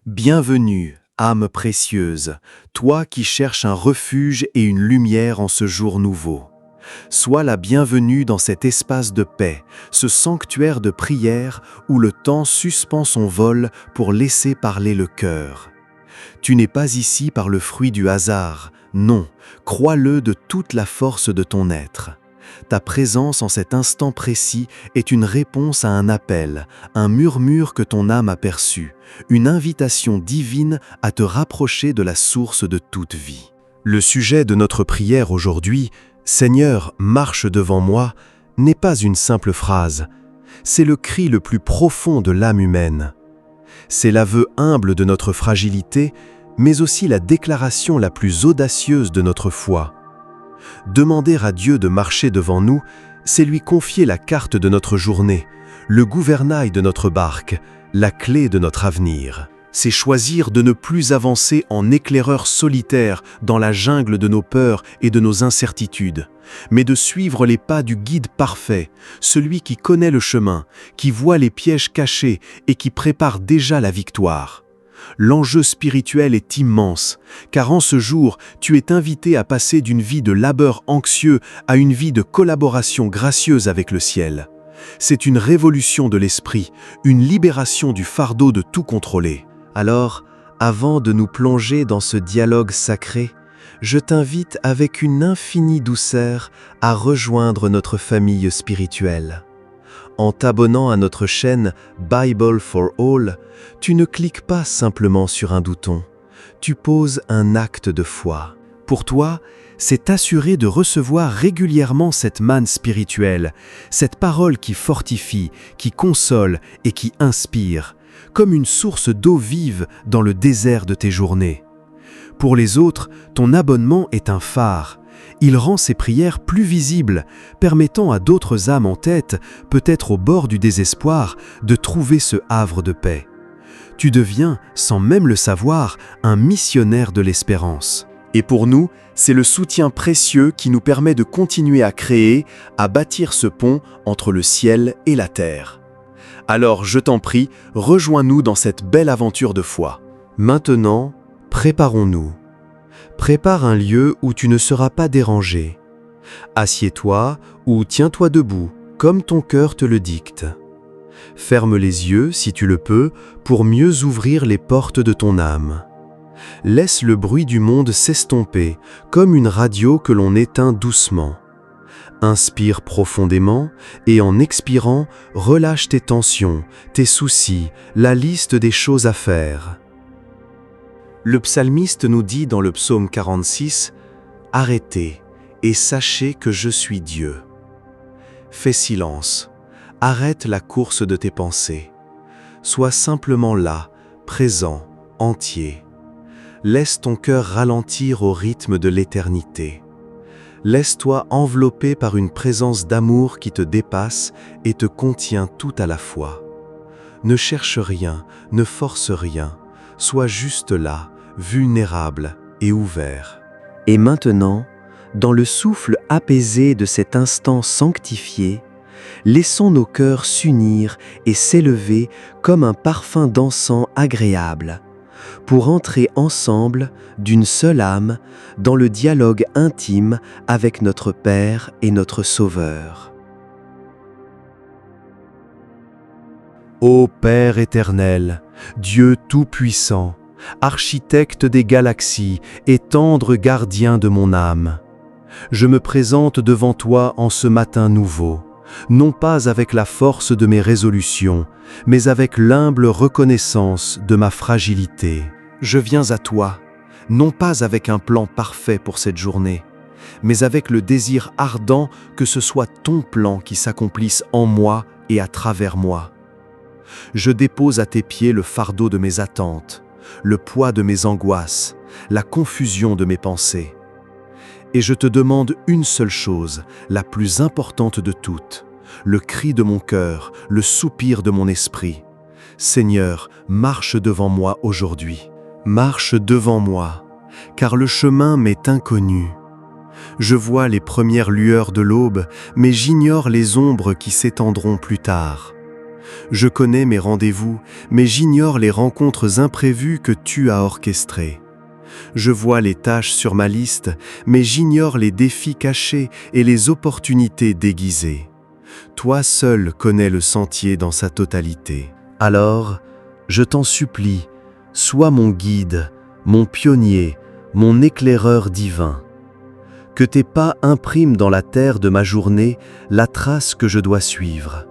Bienvenue, âme précieuse, toi qui cherches un refuge et une lumière en ce jour nouveau. Sois la bienvenue dans cet espace de paix, ce sanctuaire de prière où le temps suspend son vol pour laisser parler le cœur. Tu n'es pas ici par le fruit du hasard, non, crois-le de toute la force de ton être. Ta présence en cet instant précis est une réponse à un appel, un murmure que ton âme a perçu, une invitation divine à te rapprocher de la source de toute vie. Le sujet de notre prière aujourd'hui, « Seigneur, marche devant moi », n'est pas une simple phrase, c'est le cri le plus profond de l'âme humaine. C'est l'aveu humble de notre fragilité, mais aussi la déclaration la plus audacieuse de notre foi. Demander à Dieu de marcher devant nous, c'est lui confier la carte de notre journée, le gouvernail de notre barque, la clé de notre avenir. C'est choisir de ne plus avancer en éclaireur solitaire dans la jungle de nos peurs et de nos incertitudes, mais de suivre les pas du guide parfait, celui qui connaît le chemin, qui voit les pièges cachés et qui prépare déjà la victoire. L'enjeu spirituel est immense, car en ce jour, tu es invité à passer d'une vie de labeur anxieux à une vie de collaboration gracieuse avec le ciel. C'est une révolution de l'esprit, une libération du fardeau de tout contrôler. Alors, avant de nous plonger dans ce dialogue sacré, je t'invite avec une infinie douceur à rejoindre notre famille spirituelle. En t'abonnant à notre chaîne Bible for All, tu ne cliques pas simplement sur un bouton, tu poses un acte de foi. Pour toi, c'est t'assurer de recevoir régulièrement cette manne spirituelle, cette parole qui fortifie, qui console et qui inspire, comme une source d'eau vive dans le désert de tes journées. Pour les autres, ton abonnement est un phare. Il rend ces prières plus visibles, permettant à d'autres âmes en tête, peut-être au bord du désespoir, de trouver ce havre de paix. Tu deviens, sans même le savoir, un missionnaire de l'espérance. Et pour nous, c'est le soutien précieux qui nous permet de continuer à créer, à bâtir ce pont entre le ciel et la terre. Alors, je t'en prie, rejoins-nous dans cette belle aventure de foi. Maintenant, préparons-nous. Prépare un lieu où tu ne seras pas dérangé. Assieds-toi ou tiens-toi debout, comme ton cœur te le dicte. Ferme les yeux, si tu le peux, pour mieux ouvrir les portes de ton âme. Laisse le bruit du monde s'estomper, comme une radio que l'on éteint doucement. Inspire profondément et en expirant, relâche tes tensions, tes soucis, la liste des choses à faire. Le psalmiste nous dit dans le psaume 46 « Arrêtez et sachez que je suis Dieu ». Fais silence, arrête la course de tes pensées. Sois simplement là, présent, entier. Laisse ton cœur ralentir au rythme de l'éternité. Laisse-toi envelopper par une présence d'amour qui te dépasse et te contient tout à la fois. Ne cherche rien, ne force rien, sois juste là, vulnérable et ouvert. Et maintenant, dans le souffle apaisé de cet instant sanctifié, laissons nos cœurs s'unir et s'élever comme un parfum d'encens agréable, pour entrer ensemble, d'une seule âme, dans le dialogue intime avec notre Père et notre Sauveur. Ô Père éternel, Dieu tout-puissant, architecte des galaxies et tendre gardien de mon âme, je me présente devant toi en ce matin nouveau, non pas avec la force de mes résolutions, mais avec l'humble reconnaissance de ma fragilité. Je viens à toi, non pas avec un plan parfait pour cette journée, mais avec le désir ardent que ce soit ton plan qui s'accomplisse en moi et à travers moi. Je dépose à tes pieds le fardeau de mes attentes, le poids de mes angoisses, la confusion de mes pensées. Et je te demande une seule chose, la plus importante de toutes, le cri de mon cœur, le soupir de mon esprit. Seigneur, marche devant moi aujourd'hui. Marche devant moi, car le chemin m'est inconnu. Je vois les premières lueurs de l'aube, mais j'ignore les ombres qui s'étendront plus tard. Je connais mes rendez-vous, mais j'ignore les rencontres imprévues que tu as orchestrées. Je vois les tâches sur ma liste, mais j'ignore les défis cachés et les opportunités déguisées. Toi seul connais le sentier dans sa totalité. Alors, je t'en supplie, sois mon guide, mon pionnier, mon éclaireur divin. Que tes pas impriment dans la terre de ma journée la trace que je dois suivre.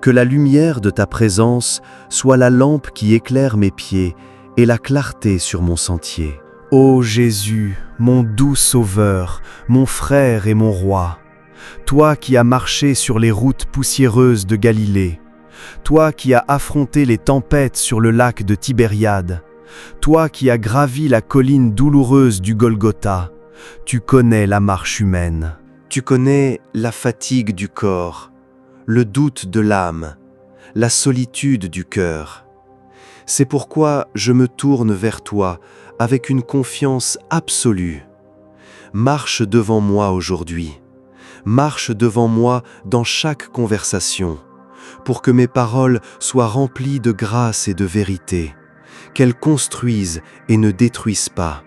Que la lumière de ta présence soit la lampe qui éclaire mes pieds et la clarté sur mon sentier. Ô Jésus, mon doux Sauveur, mon frère et mon roi, toi qui as marché sur les routes poussiéreuses de Galilée, toi qui as affronté les tempêtes sur le lac de Tibériade, toi qui as gravi la colline douloureuse du Golgotha, tu connais la marche humaine. Tu connais la fatigue du corps, le doute de l'âme, la solitude du cœur. C'est pourquoi je me tourne vers toi avec une confiance absolue. Marche devant moi aujourd'hui. Marche devant moi dans chaque conversation, pour que mes paroles soient remplies de grâce et de vérité, qu'elles construisent et ne détruisent pas,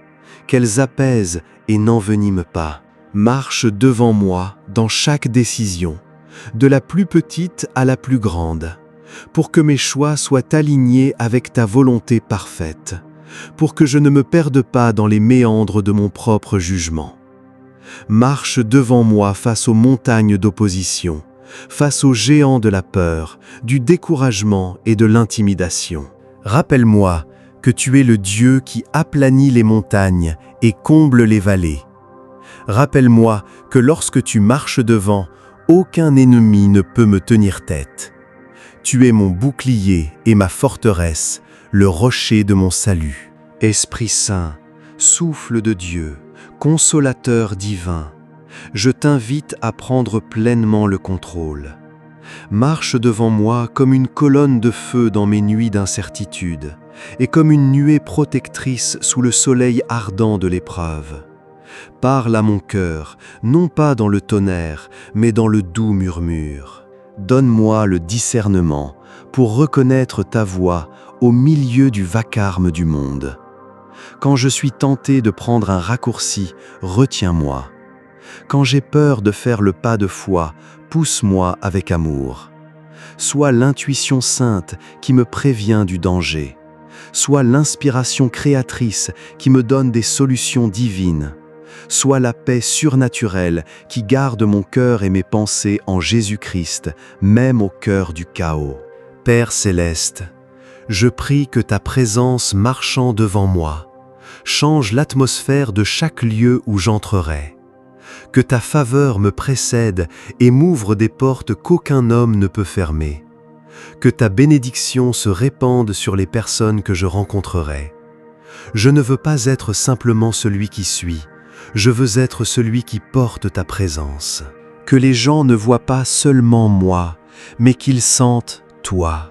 qu'elles apaisent et n'enveniment pas. Marche devant moi dans chaque décision, de la plus petite à la plus grande, pour que mes choix soient alignés avec ta volonté parfaite, pour que je ne me perde pas dans les méandres de mon propre jugement. Marche devant moi face aux montagnes d'opposition, face aux géants de la peur, du découragement et de l'intimidation. Rappelle-moi que tu es le Dieu qui aplanit les montagnes et comble les vallées. Rappelle-moi que lorsque tu marches devant, aucun ennemi ne peut me tenir tête. Tu es mon bouclier et ma forteresse, le rocher de mon salut. Esprit Saint, souffle de Dieu, consolateur divin, je t'invite à prendre pleinement le contrôle. Marche devant moi comme une colonne de feu dans mes nuits d'incertitude et comme une nuée protectrice sous le soleil ardent de l'épreuve. Parle à mon cœur, non pas dans le tonnerre, mais dans le doux murmure. Donne-moi le discernement pour reconnaître ta voix au milieu du vacarme du monde. Quand je suis tenté de prendre un raccourci, retiens-moi. Quand j'ai peur de faire le pas de foi, pousse-moi avec amour. Sois l'intuition sainte qui me prévient du danger. Sois l'inspiration créatrice qui me donne des solutions divines. Sois la paix surnaturelle qui garde mon cœur et mes pensées en Jésus-Christ, même au cœur du chaos. Père céleste, je prie que ta présence marchant devant moi change l'atmosphère de chaque lieu où j'entrerai. Que ta faveur me précède et m'ouvre des portes qu'aucun homme ne peut fermer. Que ta bénédiction se répande sur les personnes que je rencontrerai. Je ne veux pas être simplement celui qui suit, je veux être celui qui porte ta présence. Que les gens ne voient pas seulement moi, mais qu'ils sentent toi.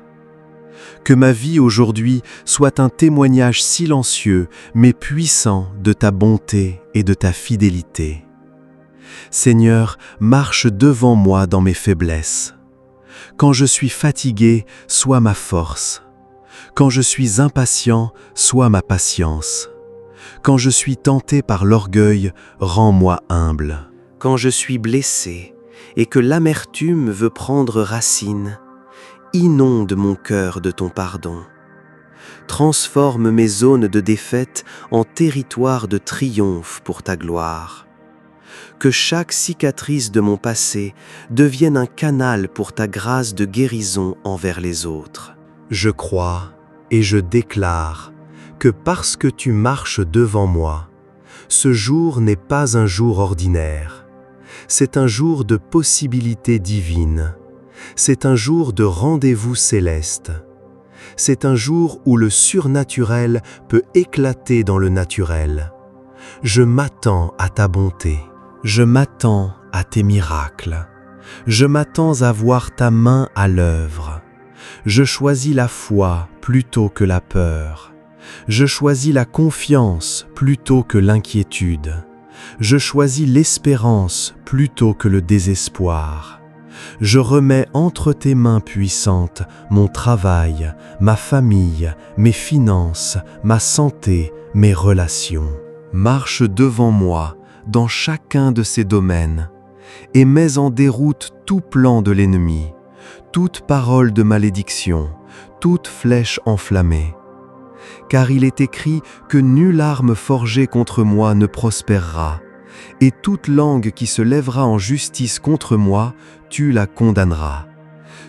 Que ma vie aujourd'hui soit un témoignage silencieux mais puissant de ta bonté et de ta fidélité. Seigneur, marche devant moi dans mes faiblesses. Quand je suis fatigué, sois ma force. Quand je suis impatient, sois ma patience. Quand je suis tenté par l'orgueil, rends-moi humble. Quand je suis blessé et que l'amertume veut prendre racine, inonde mon cœur de ton pardon. Transforme mes zones de défaite en territoire de triomphe pour ta gloire. Que chaque cicatrice de mon passé devienne un canal pour ta grâce de guérison envers les autres. Je crois et je déclare que parce que tu marches devant moi, ce jour n'est pas un jour ordinaire. C'est un jour de possibilités divines. C'est un jour de rendez-vous céleste. C'est un jour où le surnaturel peut éclater dans le naturel. Je m'attends à ta bonté. Je m'attends à tes miracles. Je m'attends à voir ta main à l'œuvre. Je choisis la foi plutôt que la peur. Je choisis la confiance plutôt que l'inquiétude. Je choisis l'espérance plutôt que le désespoir. Je remets entre tes mains puissantes mon travail, ma famille, mes finances, ma santé, mes relations. Marche devant moi dans chacun de ces domaines et mets en déroute tout plan de l'ennemi, toute parole de malédiction, toute flèche enflammée. Car il est écrit que nulle arme forgée contre moi ne prospérera, et toute langue qui se lèvera en justice contre moi, tu la condamneras.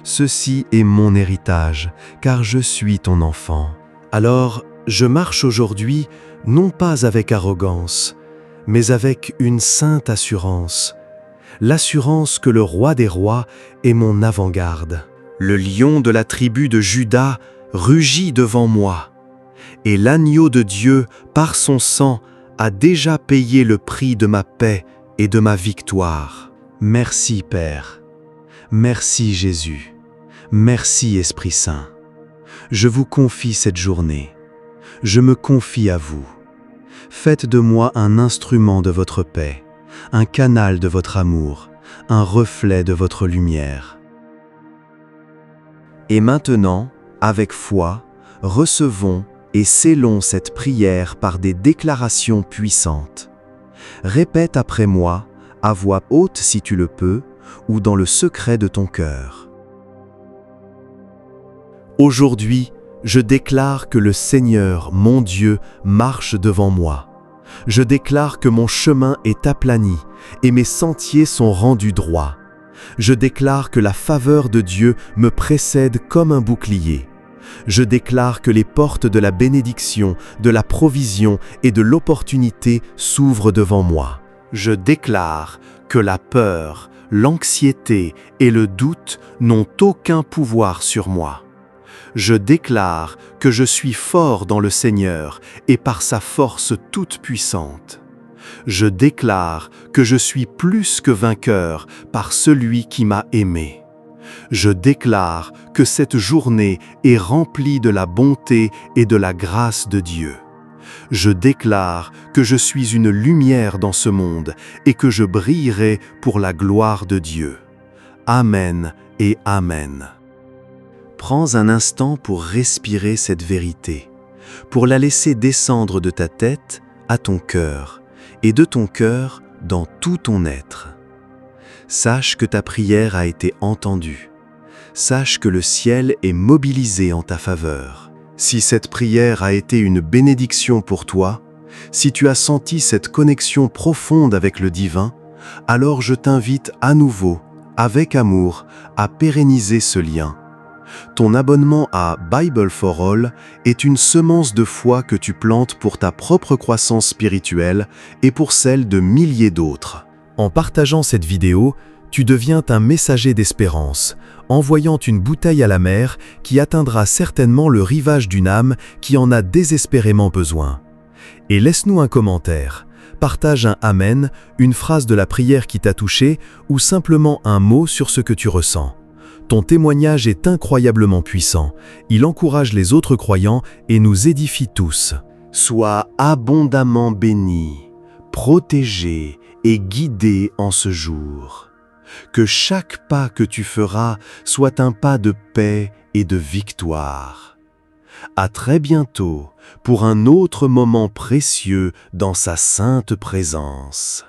Ceci est mon héritage, car je suis ton enfant. Alors, je marche aujourd'hui, non pas avec arrogance, mais avec une sainte assurance, l'assurance que le roi des rois est mon avant-garde. Le lion de la tribu de Juda rugit devant moi, et l'agneau de Dieu, par son sang, a déjà payé le prix de ma paix et de ma victoire. Merci Père, merci Jésus, merci Esprit Saint. Je vous confie cette journée, je me confie à vous. Faites de moi un instrument de votre paix, un canal de votre amour, un reflet de votre lumière. Et maintenant, avec foi, recevons et scellons cette prière par des déclarations puissantes. Répète après moi, à voix haute si tu le peux, ou dans le secret de ton cœur. Aujourd'hui, je déclare que le Seigneur, mon Dieu, marche devant moi. Je déclare que mon chemin est aplani et mes sentiers sont rendus droits. Je déclare que la faveur de Dieu me précède comme un bouclier. Je déclare que les portes de la bénédiction, de la provision et de l'opportunité s'ouvrent devant moi. Je déclare que la peur, l'anxiété et le doute n'ont aucun pouvoir sur moi. Je déclare que je suis fort dans le Seigneur et par sa force toute puissante. Je déclare que je suis plus que vainqueur par celui qui m'a aimé. Je déclare que cette journée est remplie de la bonté et de la grâce de Dieu. Je déclare que je suis une lumière dans ce monde et que je brillerai pour la gloire de Dieu. Amen et Amen. Prends un instant pour respirer cette vérité, pour la laisser descendre de ta tête à ton cœur et de ton cœur dans tout ton être. Sache que ta prière a été entendue. Sache que le ciel est mobilisé en ta faveur. Si cette prière a été une bénédiction pour toi, si tu as senti cette connexion profonde avec le divin, alors je t'invite à nouveau, avec amour, à pérenniser ce lien. Ton abonnement à Bible for All est une semence de foi que tu plantes pour ta propre croissance spirituelle et pour celle de milliers d'autres. En partageant cette vidéo, tu deviens un messager d'espérance, envoyant une bouteille à la mer qui atteindra certainement le rivage d'une âme qui en a désespérément besoin. Et laisse-nous un commentaire, partage un Amen, une phrase de la prière qui t'a touché ou simplement un mot sur ce que tu ressens. Ton témoignage est incroyablement puissant, il encourage les autres croyants et nous édifie tous. Sois abondamment béni, protégé et guidé en ce jour. Que chaque pas que tu feras soit un pas de paix et de victoire. À très bientôt pour un autre moment précieux dans sa sainte présence.